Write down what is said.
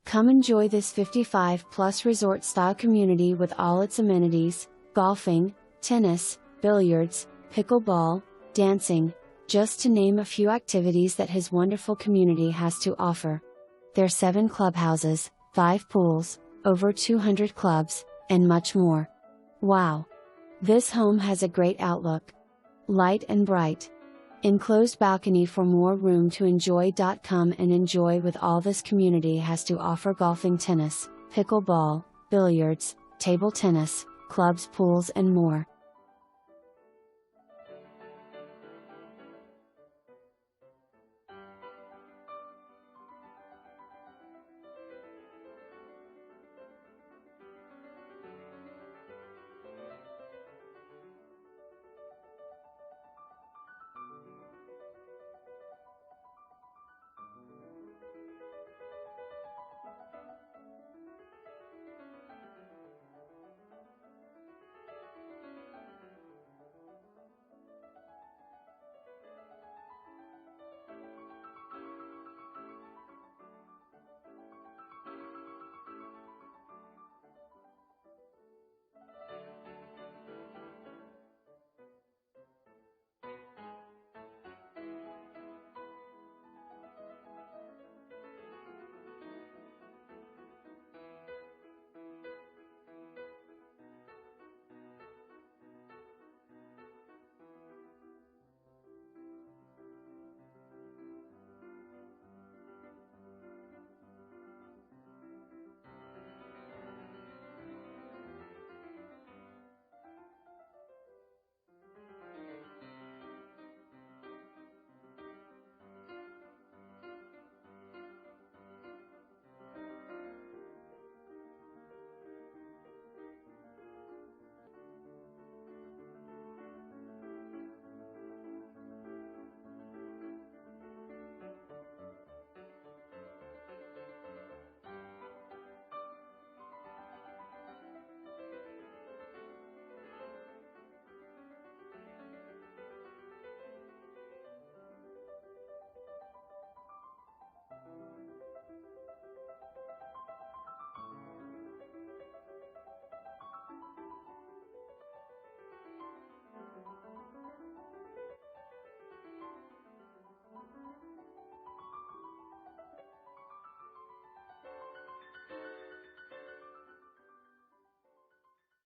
Come enjoy this 55-plus resort-style community with all its amenities: golfing, tennis, billiards, pickleball, dancing, just to name a few activities that his wonderful community has to offer. There's 7 clubhouses, 5 pools, over 200 clubs, and much more. Wow! This home has a great outlook. Light and bright. Enclosed balcony for more room to enjoy.come and enjoy with all this community has to offer: golfing, tennis, pickleball, billiards, table tennis, clubs, pools and more.